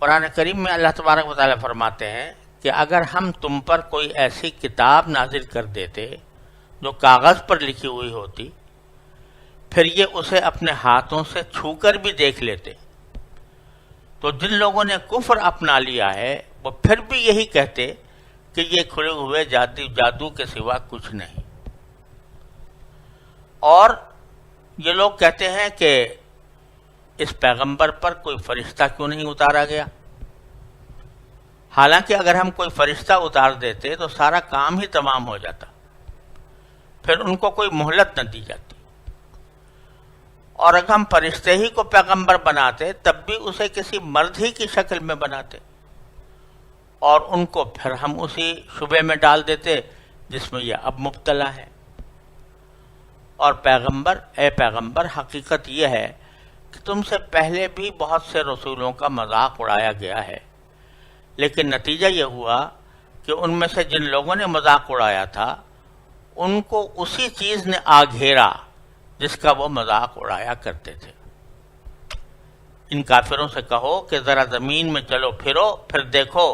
قرآن کریم میں اللہ تبارک و تعالیٰ فرماتے ہیں کہ اگر ہم تم پر کوئی ایسی کتاب نازل کر دیتے جو کاغذ پر لکھی ہوئی ہوتی، پھر یہ اسے اپنے ہاتھوں سے چھو کر بھی دیکھ لیتے، تو جن لوگوں نے کفر اپنا لیا ہے وہ پھر بھی یہی کہتے کہ یہ کھلے ہوئے جادو کے سوا کچھ نہیں۔ اور یہ لوگ کہتے ہیں کہ اس پیغمبر پر کوئی فرشتہ کیوں نہیں اتارا گیا؟ حالانکہ اگر ہم کوئی فرشتہ اتار دیتے تو سارا کام ہی تمام ہو جاتا، پھر ان کو کوئی مہلت نہ دی جاتی، اور اگر ہم فرشتے ہی کو پیغمبر بناتے تب بھی اسے کسی مرد ہی کی شکل میں بناتے، اور ان کو پھر ہم اسی شبے میں ڈال دیتے جس میں یہ اب مبتلا ہے۔ اور اے پیغمبر، حقیقت یہ ہے کہ تم سے پہلے بھی بہت سے رسولوں کا مذاق اڑایا گیا ہے، لیکن نتیجہ یہ ہوا کہ ان میں سے جن لوگوں نے مذاق اڑایا تھا ان کو اسی چیز نے آ گھیرا جس کا وہ مذاق اڑایا کرتے تھے۔ ان کافروں سے کہو کہ ذرا زمین میں چلو پھرو، پھر دیکھو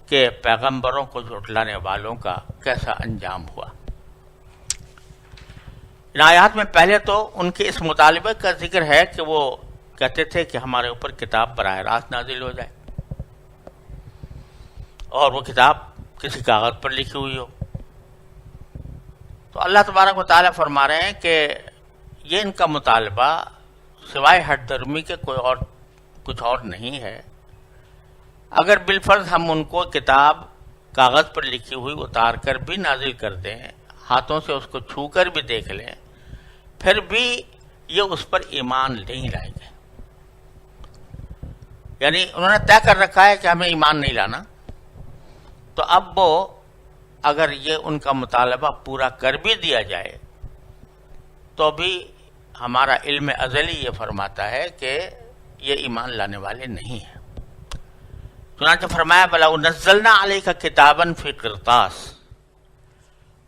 کہ پیغمبروں کو جھٹلانے والوں کا کیسا انجام ہوا۔ ان آیات میں پہلے تو ان کے اس مطالبے کا ذکر ہے کہ وہ کہتے تھے کہ ہمارے اوپر کتاب براہ راست نازل ہو جائے، اور وہ کتاب کسی کاغذ پر لکھی ہوئی ہو۔ تو اللہ تبارک و تعالیٰ فرما رہے ہیں کہ یہ ان کا مطالبہ سوائے ہٹ درمی کے کچھ اور نہیں ہے۔ اگر بالفرض ہم ان کو کتاب کاغذ پر لکھی ہوئی اتار کر بھی نازل کر دیں، ہاتھوں سے اس کو چھو کر بھی دیکھ لیں، پھر بھی یہ اس پر ایمان نہیں لائیں گے۔ یعنی انہوں نے طے کر رکھا ہے کہ ہمیں ایمان نہیں لانا، تو اب وہ اگر یہ ان کا مطالبہ پورا کر بھی دیا جائے تو بھی ہمارا علم ازلی یہ فرماتا ہے کہ یہ ایمان لانے والے نہیں ہیں۔ چنانچہ فرمایا بَلَوْ نَزَّلْنَا عَلَيْكَ كِتَابًا فِي قِرْطَاسٍ،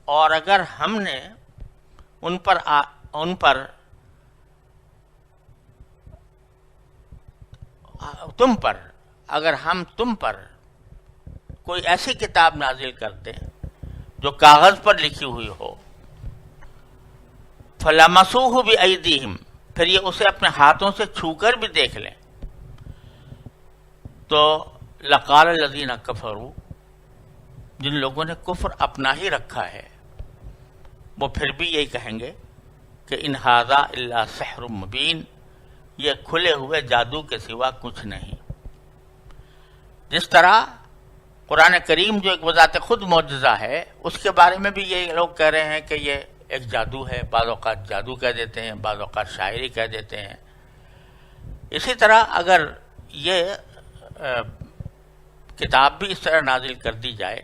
اور اگر ہم نے تم پر کوئی ایسی کتاب نازل کر دیں جو کاغذ پر لکھی ہوئی ہو، فَلَمَسُوهُ بِأَيْدِيهِمْ، پھر یہ اسے اپنے ہاتھوں سے چھو کر بھی دیکھ لیں، تو لَقَالَ الَّذِينَ كَفَرُوا، جن لوگوں نے کفر اپنا ہی رکھا ہے وہ پھر بھی یہی کہیں گے کہ ان ھذا الا سحر مبین، یہ کھلے ہوئے جادو کے سوا کچھ نہیں۔ جس طرح قرآن کریم جو ایک بذات خود معجزہ ہے، اس کے بارے میں بھی یہ لوگ کہہ رہے ہیں کہ یہ ایک جادو ہے، بعض اوقات جادو کہہ دیتے ہیں، بعض اوقات شاعری کہہ دیتے ہیں۔ اسی طرح اگر یہ کتاب بھی اس طرح نازل کر دی جائے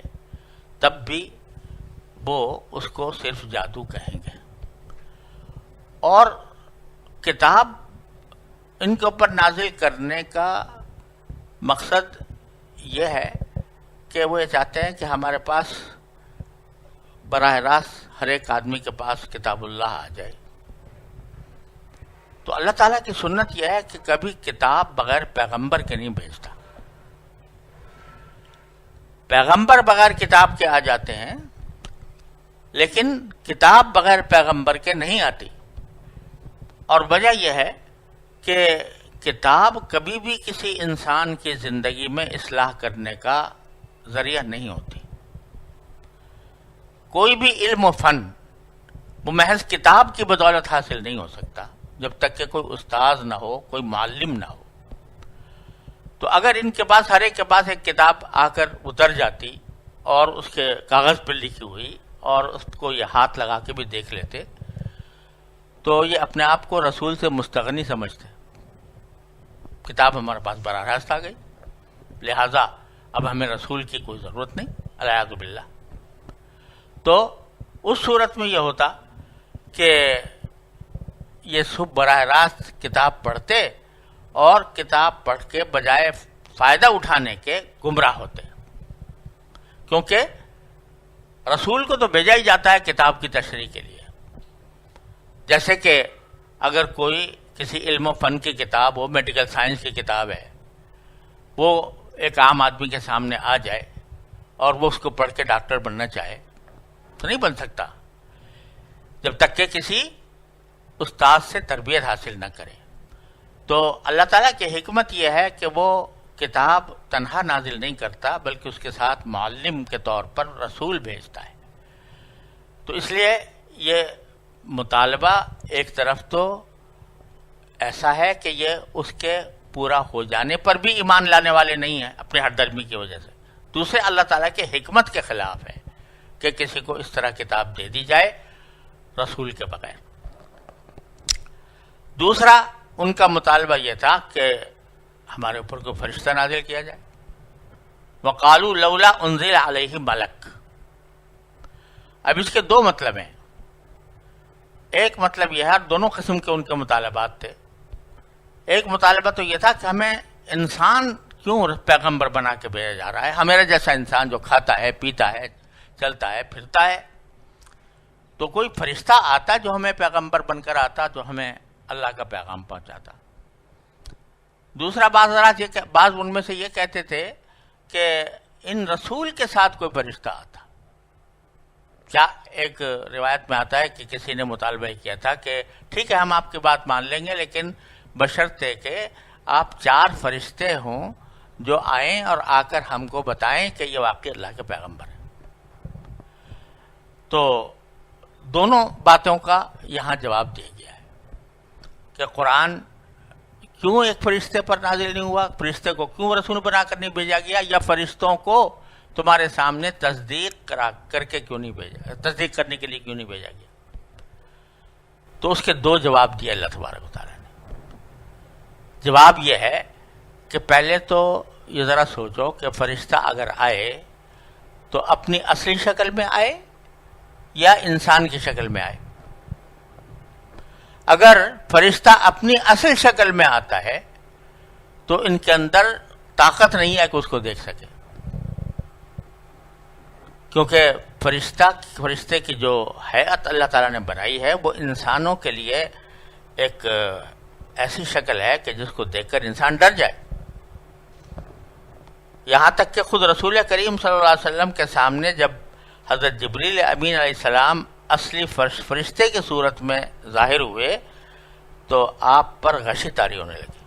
تب بھی وہ اس کو صرف جادو کہیں گے، اور کتاب ان کے اوپر نازل کرنے کا مقصد یہ ہے کہ وہ یہ چاہتے ہیں کہ ہمارے پاس براہ راست ہر ایک آدمی کے پاس کتاب اللہ آ جائے۔ تو اللہ تعالیٰ کی سنت یہ ہے کہ کبھی کتاب بغیر پیغمبر کے نہیں بھیجتا۔ پیغمبر بغیر کتاب کے آ جاتے ہیں، لیکن کتاب بغیر پیغمبر کے نہیں آتی، اور وجہ یہ ہے کہ کتاب کبھی بھی کسی انسان کی زندگی میں اصلاح کرنے کا ذریعہ نہیں ہوتی۔ کوئی بھی علم و فن وہ محض کتاب کی بدولت حاصل نہیں ہو سکتا جب تک کہ کوئی استاذ نہ ہو، کوئی معلم نہ ہو۔ تو اگر ان کے پاس ہر ایک کے پاس ایک کتاب آ کر اتر جاتی اور اس کے کاغذ پر لکھی ہوئی اور اس کو یہ ہاتھ لگا کے بھی دیکھ لیتے تو یہ اپنے آپ کو رسول سے مستغنی سمجھتے، کتاب ہمارے پاس براہ راست آ گئی، لہذا اب ہمیں رسول کی کوئی ضرورت نہیں، الیاذ باللہ۔ تو اس صورت میں یہ ہوتا کہ یہ سب براہ راست کتاب پڑھتے اور کتاب پڑھ کے بجائے فائدہ اٹھانے کے گمراہ ہوتے، کیونکہ رسول کو تو بھیجا ہی جاتا ہے کتاب کی تشریح کے لیے۔ جیسے کہ اگر کوئی کسی علم و فن کی کتاب ہو، میڈیکل سائنس کی کتاب ہے، وہ ایک عام آدمی کے سامنے آ جائے اور وہ اس کو پڑھ کے ڈاکٹر بننا چاہے تو نہیں بن سکتا جب تک کہ کسی استاد سے تربیت حاصل نہ کرے. تو اللہ تعالیٰ کی حکمت یہ ہے کہ وہ کتاب تنہا نازل نہیں کرتا بلکہ اس کے ساتھ معلم کے طور پر رسول بھیجتا ہے. تو اس لیے یہ مطالبہ ایک طرف تو ایسا ہے کہ یہ اس کے پورا ہو جانے پر بھی ایمان لانے والے نہیں ہیں اپنے ہر درمی کی وجہ سے. دوسرے اللہ تعالیٰ کے حکمت کے خلاف ہے کہ کسی کو اس طرح کتاب دے دی جائے رسول کے بغیر. دوسرا ان کا مطالبہ یہ تھا کہ ہمارے اوپر کوئی فرشتہ نازل کیا جائے. وَقَالُوا لَوْلَا أُنزِلَ عَلَيْهِ مَلَكٌ. اب اس کے دو مطلب ہیں. ایک مطلب یہ ہے، دونوں قسم کے ان کے مطالبات تھے. ایک مطالبہ تو یہ تھا کہ ہمیں انسان کیوں پیغمبر بنا کے بھیجا جا رہا ہے، ہمارا جیسا انسان جو کھاتا ہے پیتا ہے چلتا ہے پھرتا ہے، تو کوئی فرشتہ آتا جو ہمیں پیغمبر بن کر آتا جو ہمیں اللہ کا پیغام پہنچاتا. دوسرا بعض ان میں سے یہ کہتے تھے کہ ان رسول کے ساتھ کوئی فرشتہ آتا. کیا ایک روایت میں آتا ہے کہ کسی نے مطالبہ کیا تھا کہ ٹھیک ہے ہم آپ کی بات مان لیں گے لیکن بشرطے کہ آپ 4 فرشتے ہوں جو آئیں اور آ کر ہم کو بتائیں کہ یہ واقعی اللہ کے پیغمبر ہیں. تو دونوں باتوں کا یہاں جواب دیا گیا ہے کہ قرآن کیوں ایک فرشتے پر نازل نہیں ہوا، فرشتے کو کیوں رسول بنا کر نہیں بھیجا گیا، یا فرشتوں کو تمہارے سامنے تصدیق کر کے کیوں نہیں بھیجا، تصدیق کرنے کے لیے کیوں نہیں بھیجا گیا. تو اس کے 2 جواب دیے اللہ تبارک و تعالیٰ نے. جواب یہ ہے کہ پہلے تو یہ ذرا سوچو کہ فرشتہ اگر آئے تو اپنی اصلی شکل میں آئے یا انسان کی شکل میں آئے. اگر فرشتہ اپنی اصل شکل میں آتا ہے تو ان کے اندر طاقت نہیں ہے کہ اس کو دیکھ سکے، کیونکہ فرشتے کی جو ہیئت اللہ تعالیٰ نے بنائی ہے وہ انسانوں کے لیے ایک ایسی شکل ہے کہ جس کو دیکھ کر انسان ڈر جائے. یہاں تک کہ خود رسول کریم صلی اللہ علیہ وسلم کے سامنے جب حضرت جبریل امین علیہ السلام اصلی فرشتے کی صورت میں ظاہر ہوئے تو آپ پر غشی طاری ہونے لگی.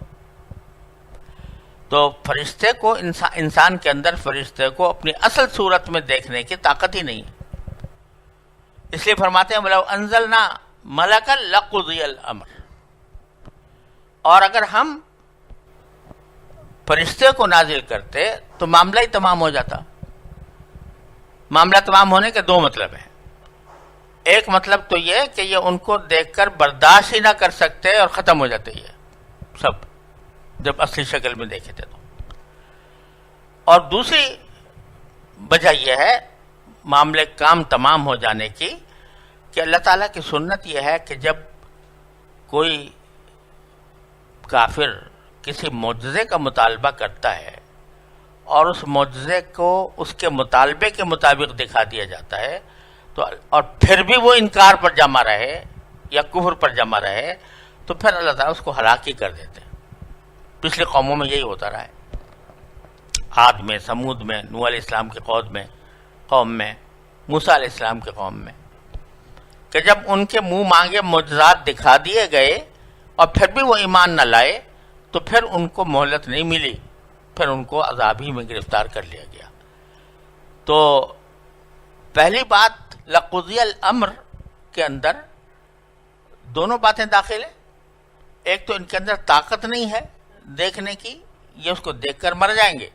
تو فرشتے کو انسان کے اندر فرشتے کو اپنی اصل صورت میں دیکھنے کی طاقت ہی نہیں ہے. اس لیے فرماتے ہیں وَلَوْ أَنزَلْنَا مَلَكًا لَقُضِيَ الْأَمْرُ. اور اگر ہم فرشتے کو نازل کرتے تو معاملہ ہی تمام ہو جاتا. معاملہ تمام ہونے کے 2 مطلب ہیں. ایک مطلب تو یہ کہ یہ ان کو دیکھ کر برداشت ہی نہ کر سکتے اور ختم ہو جاتے یہ سب جب اصلی شکل میں دیکھے تھے تو. اور دوسری وجہ یہ ہے معاملے کام تمام ہو جانے کی کہ اللہ تعالیٰ کی سنت یہ ہے کہ جب کوئی کافر کسی معجزے کا مطالبہ کرتا ہے اور اس معجزے کو اس کے مطالبے کے مطابق دکھا دیا جاتا ہے تو اور پھر بھی وہ انکار پر جمع رہے یا کفر پر جمع رہے تو پھر اللہ تعالیٰ اس کو ہلاک ہی کر دیتے ہیں. پچھلی قوموں میں یہی ہوتا رہا ہے. عاد میں، سمود میں، نوح علیہ السلام کی قوم میں، موسیٰ علیہ السلام کی قوم میں، کہ جب ان کے منہ مانگے معجزات دکھا دیے گئے اور پھر بھی وہ ایمان نہ لائے تو پھر ان کو مہلت نہیں ملی، پھر ان کو عذاب ہی میں گرفتار کر لیا گیا. تو پہلی بات لقضی الامر کے اندر دونوں باتیں داخل ہیں. ایک تو ان کے اندر طاقت نہیں ہے دیکھنے کی، یہ اس کو دیکھ کر مر جائیں گے،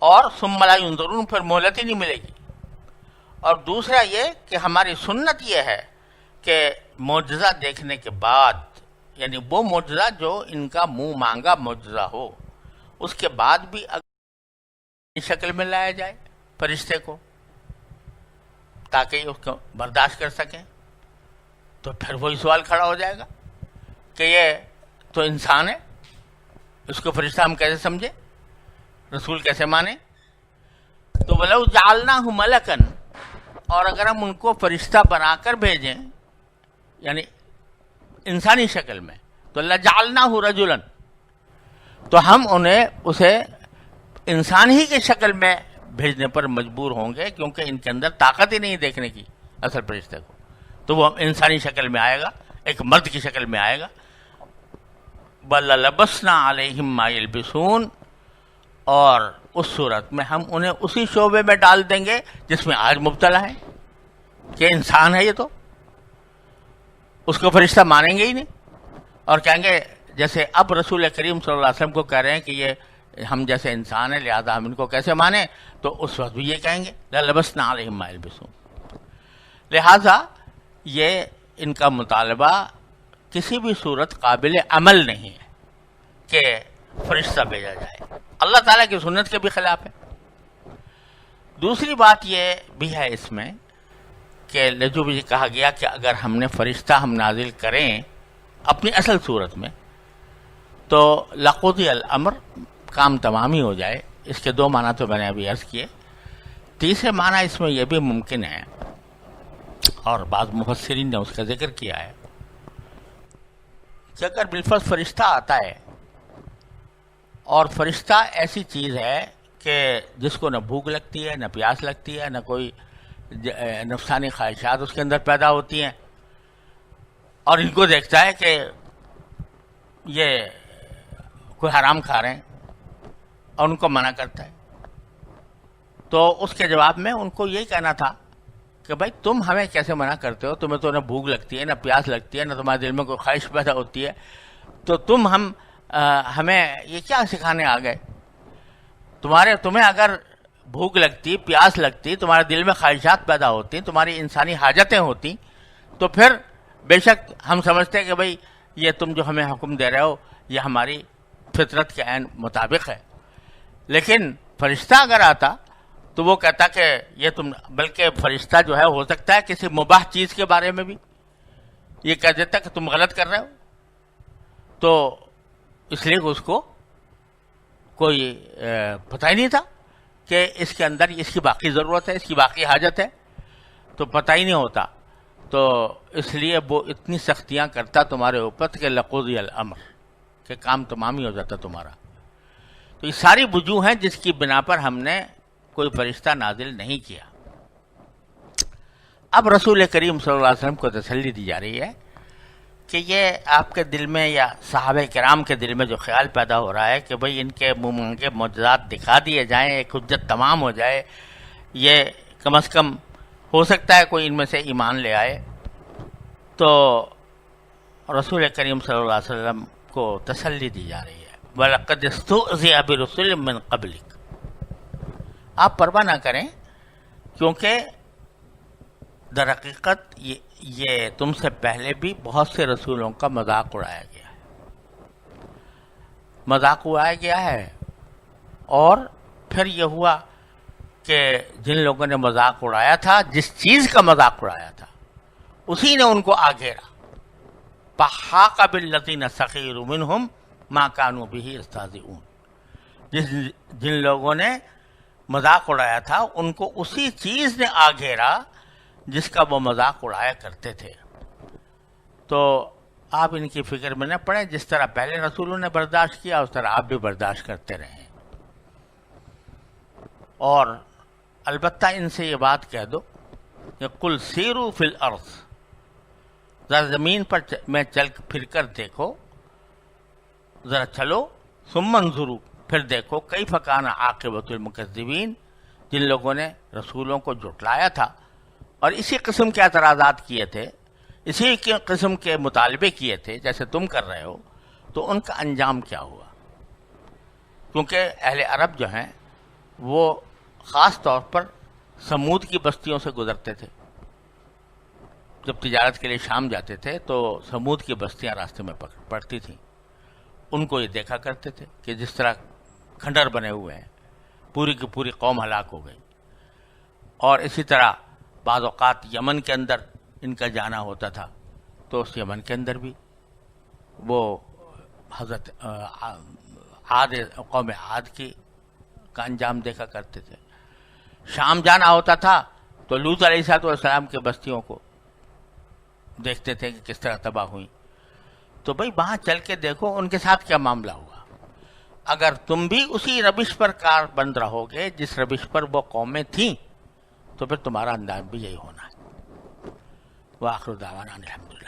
اور ثم لا ینظرون، پھر مہلت ہی نہیں ملے گی. اور دوسرا یہ کہ ہماری سنت یہ ہے کہ معجزہ دیکھنے کے بعد، یعنی وہ معجزہ جو ان کا منہ مانگا معجزہ ہو، اس کے بعد بھی اگر شکل میں لایا جائے فرشتے کو تاکہ یہ اس کو برداشت کر سکیں تو پھر وہی سوال کھڑا ہو جائے گا کہ یہ تو انسان ہے، اس کو فرشتہ ہم کیسے سمجھے، رسول کیسے مانے. تو وَلَوْ جَعَلْنَاهُ مَلَكًا، اور اگر ہم ان کو فرشتہ بنا کر بھیجیں یعنی انسانی شکل میں تو لَجَعَلْنَاهُ رَجُلًا، تو ہم انہیں اسے انسان ہی کی شکل میں بھیجنے پر مجبور ہوں گے، کیونکہ ان کے اندر طاقت ہی نہیں دیکھنے کی اصل فرشتے کو، تو وہ انسانی شکل میں آئے گا، ایک مرد کی شکل میں آئے گا. بل لبسنا علیہم ما یلبسون، اور اس صورت میں ہم انہیں اسی شعبے میں ڈال دیں گے جس میں آج مبتلا ہے کہ انسان ہے یہ، تو اس کو فرشتہ مانیں گے ہی نہیں، اور کہیں گے جیسے اب رسول کریم صلی اللہ علیہ وسلم کو کہہ رہے ہیں کہ یہ ہم جیسے انسان ہیں لہذا ہم ان کو کیسے مانیں، تو اس وقت بھی یہ کہیں گے للبسنا علیہم ما یلبسون. لہذا یہ ان کا مطالبہ کسی بھی صورت قابل عمل نہیں ہے کہ فرشتہ بھیجا جائے، اللہ تعالیٰ کی سنت کے بھی خلاف ہے. دوسری بات یہ بھی ہے اس میں کہ جو بھی کہا گیا کہ اگر ہم نے فرشتہ ہم نازل کریں اپنی اصل صورت میں تو لقضی الامر، کام تمام ہی ہو جائے. اس کے دو معنی تو میں نے ابھی عرض کیے. تیسرے معنی اس میں یہ بھی ممکن ہے، اور بعض مفسرین نے اس کا ذکر کیا ہے، کہ اگر بالفرض فرشتہ آتا ہے، اور فرشتہ ایسی چیز ہے کہ جس کو نہ بھوک لگتی ہے، نہ پیاس لگتی ہے، نہ کوئی نفسانی خواہشات اس کے اندر پیدا ہوتی ہیں، اور ان کو دیکھتا ہے کہ یہ کوئی حرام کھا رہے ہیں اور ان کو منع کرتا ہے، تو اس کے جواب میں ان کو یہی کہنا تھا کہ بھائی تم ہمیں کیسے منع کرتے ہو، تمہیں تو نہ بھوک لگتی ہے، نہ پیاس لگتی ہے، نہ تمہارے دل میں کوئی خواہش پیدا ہوتی ہے، تو تم ہمیں یہ کیا سکھانے آ گئے؟ تمہیں اگر بھوک لگتی، پیاس لگتی، تمہارے دل میں خواہشات پیدا ہوتی، تمہاری انسانی حاجتیں ہوتی، تو پھر بے شک ہم سمجھتے کہ بھئی یہ تم جو ہمیں حکم دے رہے ہو یہ ہماری فطرت کے عین مطابق ہے. لیکن فرشتہ اگر آتا تو وہ کہتا کہ یہ تم، بلکہ فرشتہ جو ہے ہو سکتا ہے کسی مباح چیز کے بارے میں بھی یہ کہہ دیتا کہ تم غلط کر رہے ہو، تو اس لیے اس کو کوئی پتہ ہی نہیں تھا کہ اس کے اندر اس کی باقی ضرورت ہے، اس کی باقی حاجت ہے، تو پتہ ہی نہیں ہوتا، تو اس لیے وہ اتنی سختیاں کرتا تمہارے اوپر کہ لقضی الامر، کہ کام تمام ہی ہو جاتا تمہارا. تو یہ ساری وجوہ ہیں جس کی بنا پر ہم نے کوئی فرشتہ نازل نہیں کیا. اب رسول کریم صلی اللہ علیہ وسلم کو تسلی دی جا رہی ہے کہ یہ آپ کے دل میں یا صحابہ کرام کے دل میں جو خیال پیدا ہو رہا ہے کہ بھئی ان کے منہ مانگے معجزات دکھا دیے جائیں، ایک حجت تمام ہو جائے، یہ کم از کم ہو سکتا ہے کوئی ان میں سے ایمان لے آئے، تو رسول کریم صلی اللہ علیہ وسلم کو تسلی دی جا رہی ہے وَلَقَدِ اسْتُهْزِئَ بِرُسُلٍ مِّن قَبْلِكَ. آپ پرواہ نہ کریں، کیونکہ در حقیقت یہ تم سے پہلے بھی بہت سے رسولوں کا مذاق اڑایا گیا ہے، مذاق اڑایا گیا ہے، اور پھر یہ ہوا کہ جن لوگوں نے مذاق اڑایا تھا، جس چیز کا مذاق اڑایا تھا اسی نے ان کو آ گھیرا. فَحَاقَ بِالَّذِينَ سَخِرُوا مِنْهُمْ مَا كَانُوا بِهِ يَسْتَهْزِئُونَ. جن لوگوں نے مذاق اڑایا تھا ان کو اسی چیز نے آ گھیرا جس کا وہ مذاق اڑایا کرتے تھے. تو آپ ان کی فکر میں نہ پڑیں، جس طرح پہلے رسولوں نے برداشت کیا اس طرح آپ بھی برداشت کرتے رہیں، اور البتہ ان سے یہ بات کہہ دو کہ قُلْ سِیرُوا فِی الْأَرْضِ، ذرا زمین پر میں چل پھر کر دیکھو، ذرا چلو، ثم انظروا، پھر دیکھو کیف کان عاقبۃ المکذبین، جن لوگوں نے رسولوں کو جھٹلایا تھا اور اسی قسم کے اعتراضات کیے تھے، اسی قسم کے مطالبے کیے تھے جیسے تم کر رہے ہو، تو ان کا انجام کیا ہوا. کیونکہ اہل عرب جو ہیں وہ خاص طور پر سمود کی بستیوں سے گزرتے تھے. جب تجارت کے لیے شام جاتے تھے تو سمود کی بستیاں راستے میں پڑتی تھیں، ان کو یہ دیکھا کرتے تھے کہ جس طرح کھنڈر بنے ہوئے ہیں، پوری کی پوری قوم ہلاک ہو گئی. اور اسی طرح بعض اوقات یمن کے اندر ان کا جانا ہوتا تھا، تو اس یمن کے اندر بھی وہ حضرت قوم عاد کا انجام دیکھا کرتے تھے. شام جانا ہوتا تھا تو لوط علیہ السلام کے بستیوں کو دیکھتے تھے کہ کس طرح تباہ ہوئی. تو بھئی وہاں چل کے دیکھو ان کے ساتھ کیا معاملہ ہوا. اگر تم بھی اسی روش پر کار بند رہو گے جس روش پر وہ قومیں تھیں تو پھر تمہارا انداز بھی یہی ہونا ہے۔ وآخر دعوانا الحمدللہ۔